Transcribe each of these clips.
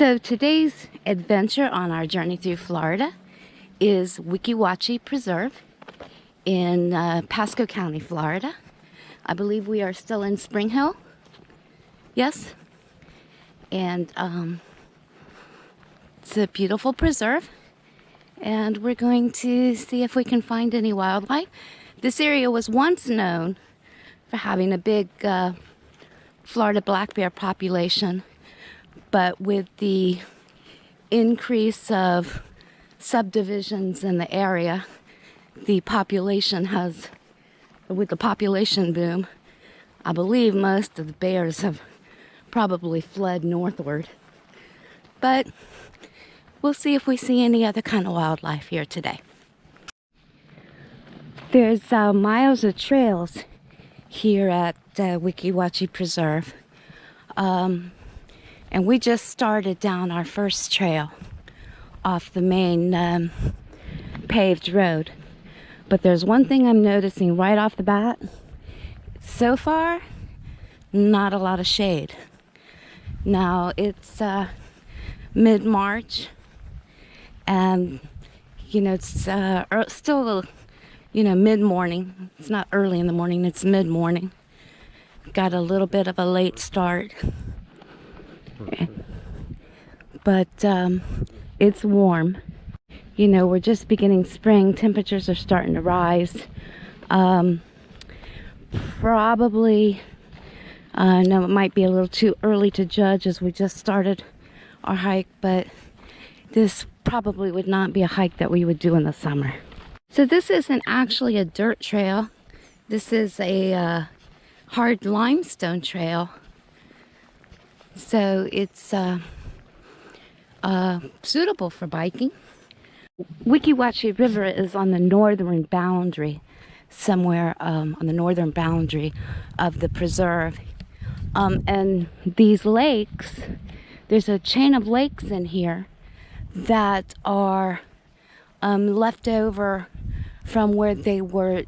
So today's adventure on our journey through Florida is Weekiwachee Preserve in Pasco County, Florida. I believe we are still in Spring Hill. Yes. And it's a beautiful preserve. And we're going to see if we can find any wildlife. This area was once known for having a big Florida black bear population. But with the increase of subdivisions in the area, the population has, with the population boom, I believe most of the bears have probably fled northward. But we'll see if we see any other kind of wildlife here today. There's miles of trails here at Weekiwachee Preserve. And we just started down our first trail off the main paved road. But there's one thing I'm noticing right off the bat. So far, not a lot of shade. Now it's mid-March, and it's still mid-morning. It's not early in the morning, it's mid-morning. Got a little bit of a late start. But it's warm. We're just beginning spring. Temperatures are starting to rise. Probably, no, it might be a little too early to judge as we just started our hike, but this probably would not be a hike that we would do in the summer. So this isn't actually a dirt trail. This is a hard limestone trail. So it's suitable for biking. Weekiwachee River is on the northern boundary, somewhere on the northern boundary of the preserve. And these lakes, there's a chain of lakes in here that are left over from where they were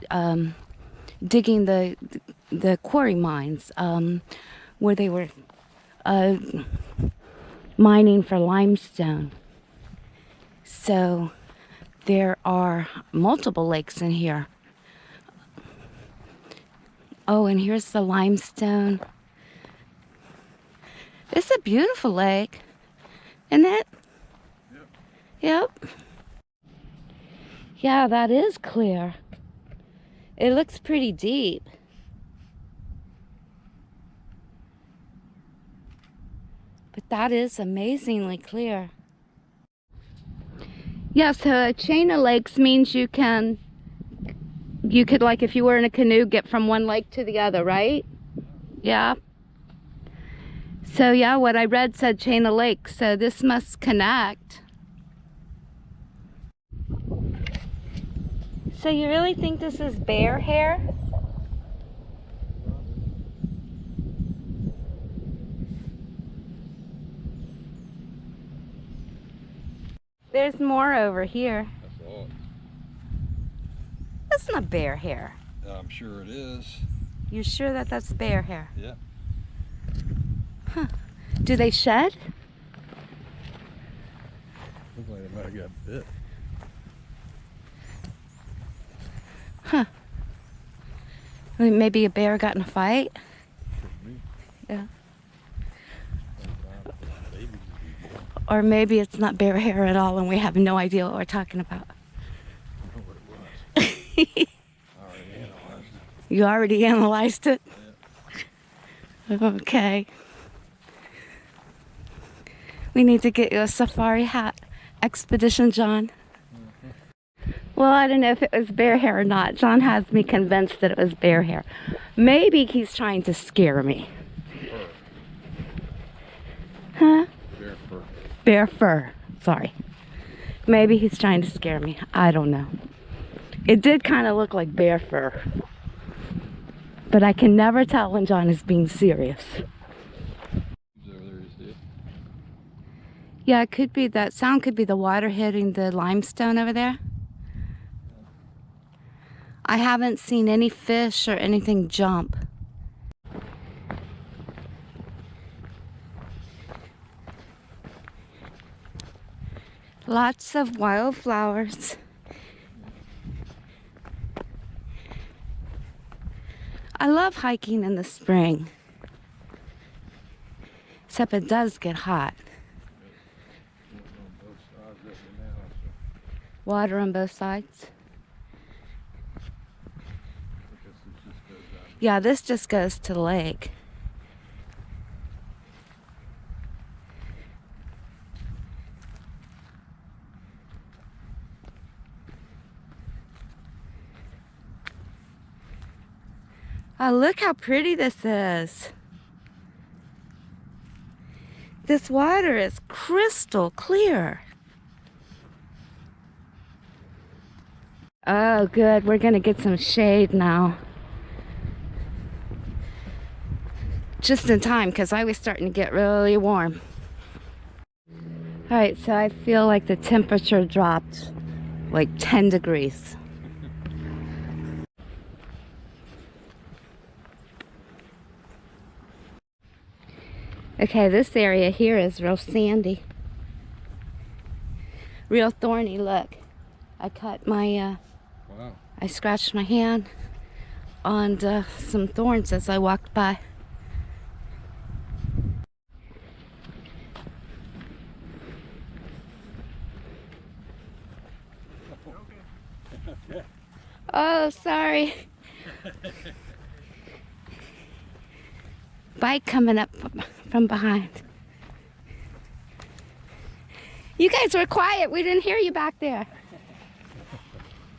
digging the quarry mines, where they were mining for limestone. So there are multiple lakes in here. Oh, and here's the limestone. It's a beautiful lake, isn't it? Yep. Yeah, that is clear. It looks pretty deep. But that is amazingly clear. Yeah, so a chain of lakes means you could, like, if you were in a canoe, get from one lake to the other, right? Yeah. So yeah, what I read said chain of lakes, so this must connect. So you really think this is bear hair? There's more over here. That's all. That's not bear hair. I'm sure it is. You're sure that that's bear hair? Yeah. Huh. Do they shed? Looks like they might have got bit. Huh. Maybe a bear got in a fight? Yeah. Or maybe it's not bear hair at all and we have no idea what we're talking about. I know what it was. I already analyzed it. You already analyzed it? Yeah. Okay. We need to get you a safari hat. Expedition John. Well, I don't know if it was bear hair or not. John has me convinced that it was bear hair. Maybe he's trying to scare me. Fur. Huh? Bear fur. Bear fur. Sorry. Maybe he's trying to scare me. I don't know. It did kind of look like bear fur. But I can never tell when John is being serious. Yeah, it could be that sound, could be the water hitting the limestone over there. I haven't seen any fish or anything jump. Lots of wildflowers. I love hiking in the spring. Except it does get hot. Water on both sides. Yeah, this just goes to the lake. Oh, look how pretty this is. This water is crystal clear. Oh, good. We're gonna get some shade now. Just in time, because I was starting to get really warm. All right, so I feel like the temperature dropped like 10 degrees. Okay, this area here is real sandy. Real thorny, look. I cut my, Wow. I scratched my hand on some thorns as I walked by. Oh, sorry. Bike coming up from behind. You guys were quiet. We didn't hear you back there.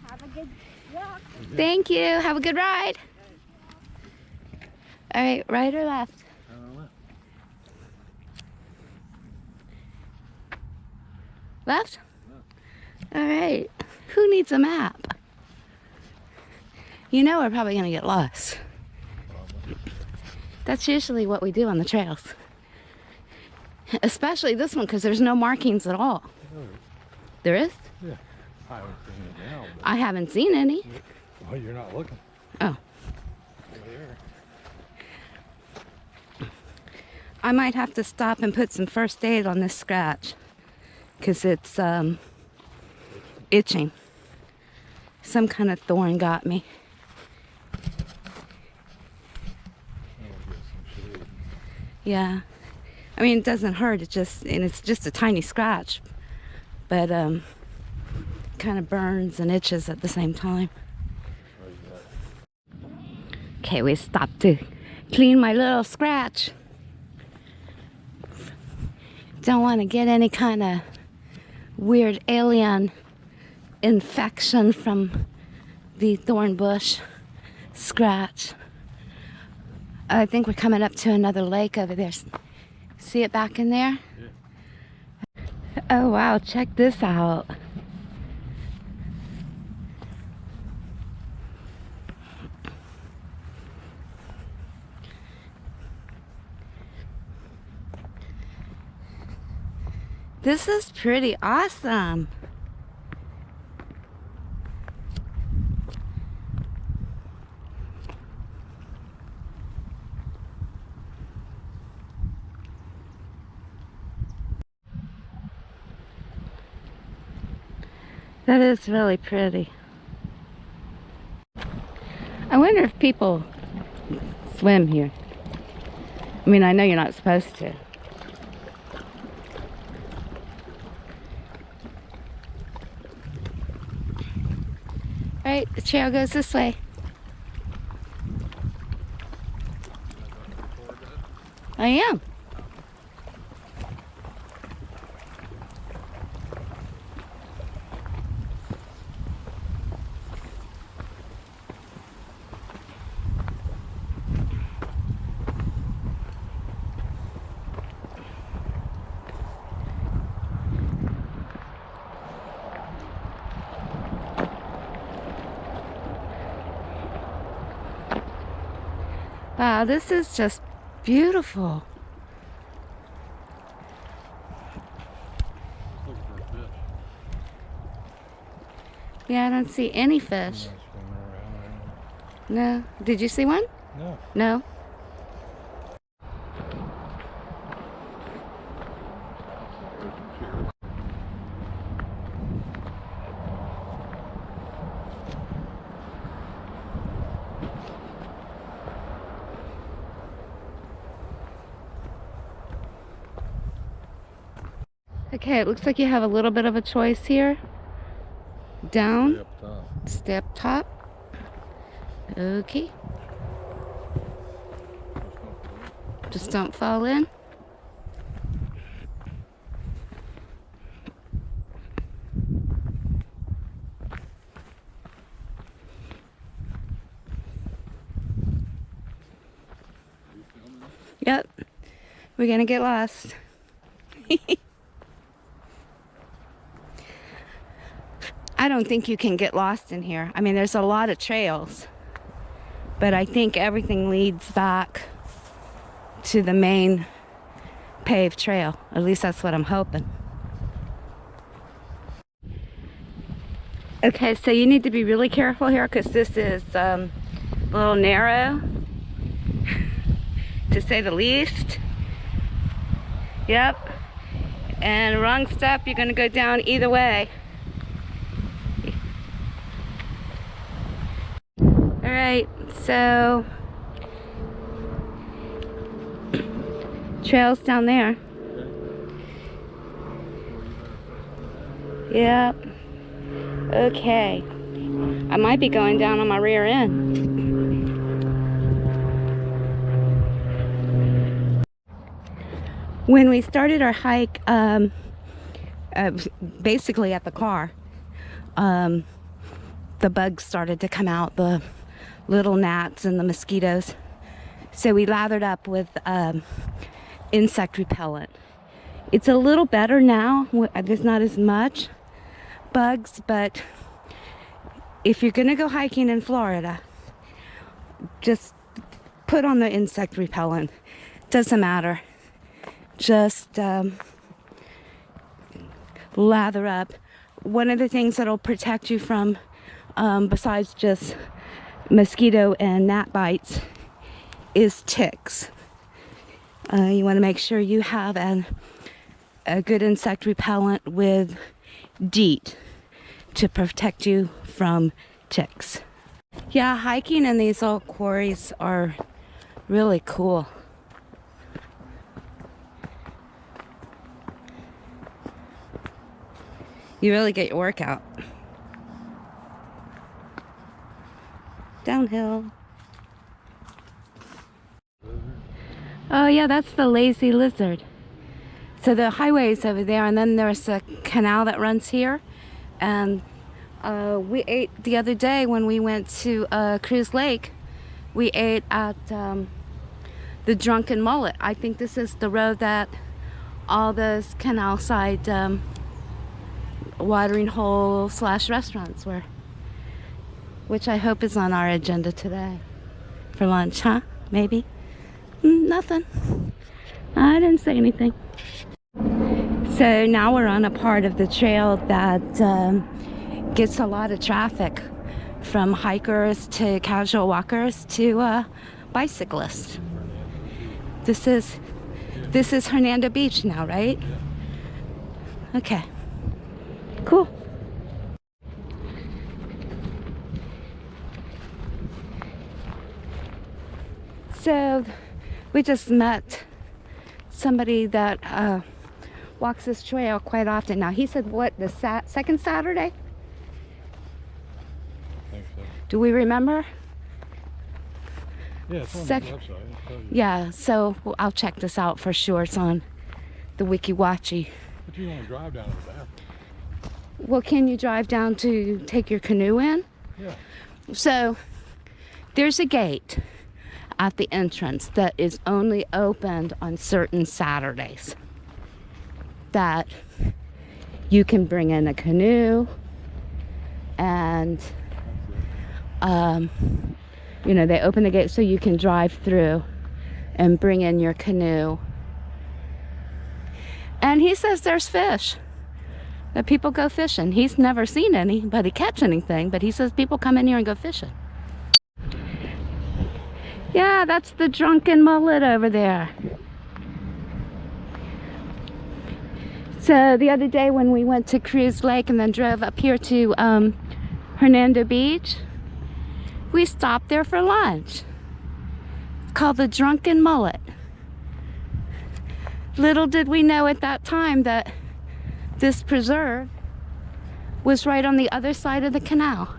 Have a good walk. Thank you. Have a good ride. All right, right or left? Left? All right. Who needs a map? You know we're probably going to get lost. That's usually what we do on the trails. Especially this one, because there's no markings at all. There is? Yeah. I haven't seen it now. I haven't seen any. Well, you're not looking. Oh. Over there. I might have to stop and put some first aid on this scratch. Because it's itching. Some kind of thorn got me. Yeah, I mean, it doesn't hurt. It just, and it's just a tiny scratch, but kind of burns and itches at the same time. Okay, we stopped to clean my little scratch. Don't want to get any kind of weird alien infection from the thorn bush scratch. I think we're coming up to another lake over there. See it back in there? Yeah. Oh wow, check this out. This is pretty awesome. That is really pretty. I wonder if people swim here. I mean, I know you're not supposed to. Right, the trail goes this way. I am. Wow, this is just beautiful. Looking for a fish. Yeah, I don't see any fish. No. Did you see one? No. No. Okay, it looks like you have a little bit of a choice here. Down, Stay up top. stay up top. Okay, just don't fall in. Yep, we're gonna get lost. I don't think you can get lost in here. I mean, there's a lot of trails, but I think everything leads back to the main paved trail. At least that's what I'm hoping. Okay, so you need to be really careful here because this is a little narrow, to say the least. Yep. And wrong step, you're gonna go down either way. All right, so trails down there. Yep. Okay. I might be going down on my rear end. When we started our hike, basically at the car, the bugs started to come out, the little gnats and the mosquitoes. So we lathered up with insect repellent. It's a little better now. There's not as much bugs, but if you're gonna go hiking in Florida, just put on the insect repellent. Doesn't matter. Just lather up. One of the things that'll protect you from, besides just mosquito and gnat bites, is ticks. You want to make sure you have a good insect repellent with DEET to protect you from ticks. Yeah, hiking in these old quarries are really cool. You really get your workout. Downhill. Oh yeah, that's the lazy lizard. So the highway is over there, and then there's a canal that runs here. And we ate the other day when we went to Cruise Lake. We ate at the Drunken Mullet. I think this is the road that all those canal side watering hole / restaurants were, which I hope is on our agenda today for lunch, huh? Maybe? Nothing. I didn't say anything. So now we're on a part of the trail that gets a lot of traffic, from hikers to casual walkers to bicyclists. This is Hernando Beach now, right? Okay. Cool. So we just met somebody that walks this trail quite often now. He said, what, the second Saturday? I think so. Do we remember? Yeah, it's on the website. It'll tell you. Yeah, so I'll check this out for sure. It's on the Weekiwachee. But you want to drive down to the bathroom. Well, can you drive down to take your canoe in? Yeah. So there's a gate at the entrance that is only opened on certain Saturdays, that you can bring in a canoe and you know, they open the gate so you can drive through and bring in your canoe. And he says there's fish, that people go fishing. He's never seen anybody catch anything, but he says people come in here and go fishing. Yeah, that's the Drunken Mullet over there. So the other day when we went to Cruise Lake and then drove up here to Hernando Beach, we stopped there for lunch. It's called the Drunken Mullet. Little did we know at that time that this preserve was right on the other side of the canal.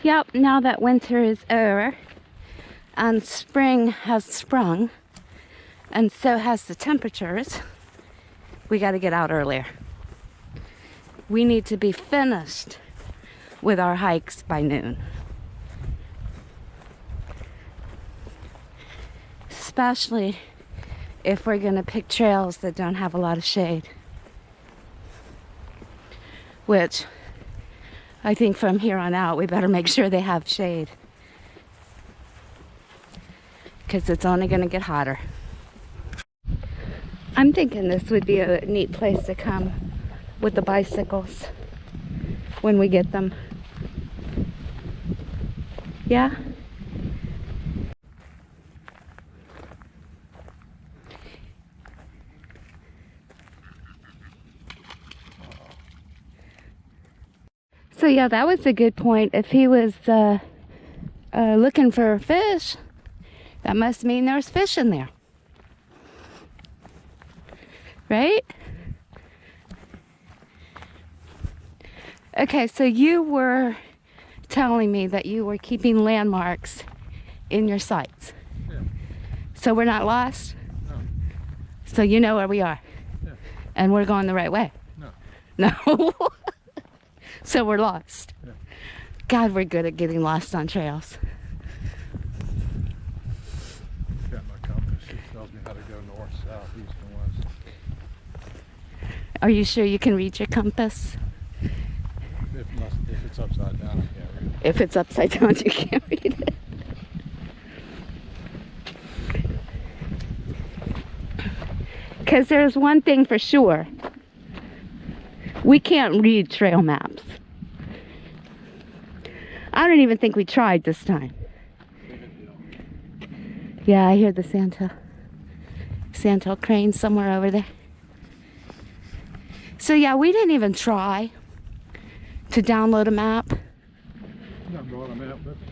Yep, now that winter is over and spring has sprung, and so has the temperatures, we got to get out earlier. We need to be finished with our hikes by noon. Especially if we're going to pick trails that don't have a lot of shade. Which, I think from here on out, we better make sure they have shade. Because it's only going to get hotter. I'm thinking this would be a neat place to come with the bicycles when we get them. Yeah? So yeah, that was a good point. If he was looking for fish, that must mean there's fish in there. Right? Okay, so you were telling me that you were keeping landmarks in your sights. Yeah. So we're not lost? No. So you know where we are? Yeah. And we're going the right way? No. No? So we're lost? Yeah. God, we're good at getting lost on trails. Got my compass. It tells me how to go north, south, east, and west. Are you sure you can read your compass? If it's upside down, I can't read it. If it's upside down, you can't read it. Because there's one thing for sure. We can't read trail maps. I don't even think we tried this time. Yeah, I hear the Sandhill crane somewhere over there. So yeah, we didn't even try to download a map. I brought a map with me.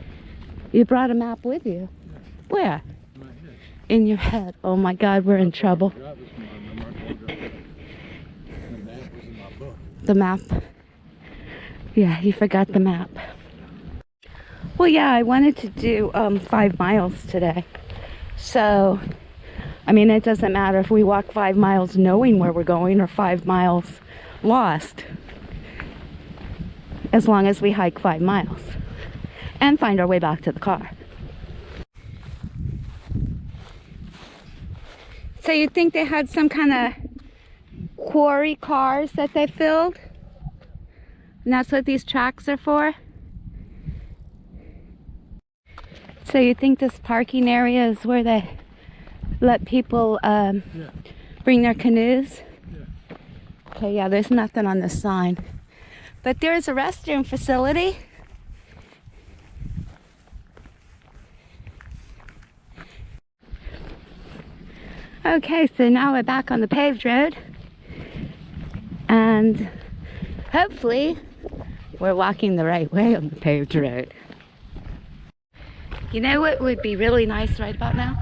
You brought a map with you? Yeah. Where? In my head. In your head. Oh my God, we're in trouble. Drive this morning. I'm not going to drive it. The map was in my book. The map. Yeah, you forgot the map. Well, yeah, I wanted to do 5 miles today. So, I mean, it doesn't matter if we walk 5 miles knowing where we're going or 5 miles lost. As long as we hike 5 miles and find our way back to the car. So you think they had some kind of quarry cars that they filled? And that's what these tracks are for? So you think this parking area is where they let people Yeah. bring their canoes? Yeah. Okay, yeah, there's nothing on this sign. But there's a restroom facility. Okay, so now we're back on the paved road. And hopefully we're walking the right way on the paved road. You know what would be really nice right about now?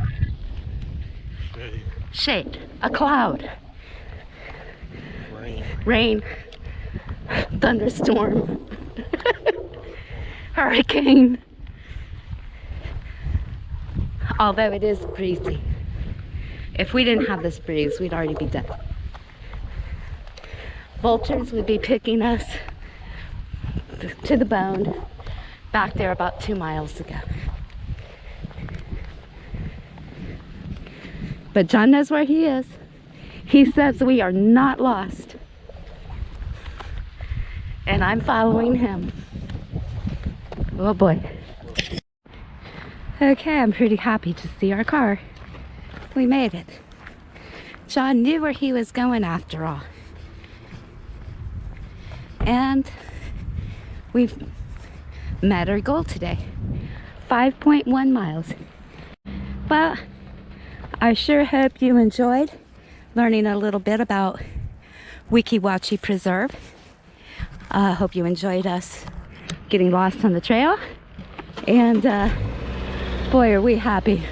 Shade. Shade. A cloud. Rain. Rain. Thunderstorm. Hurricane. Although it is breezy. If we didn't have this breeze, we'd already be dead. Vultures would be picking us to the bone back there about 2 miles ago. But John knows where he is. He says we are not lost. And I'm following him. Oh boy. Okay, I'm pretty happy to see our car. We made it. John knew where he was going after all. And we've met our goal today. 5.1 miles. Well, I sure hope you enjoyed learning a little bit about Weekiwachee Preserve. I hope you enjoyed us getting lost on the trail. And boy, are we happy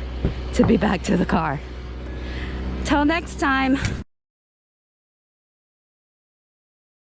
to be back to the car. Until next time.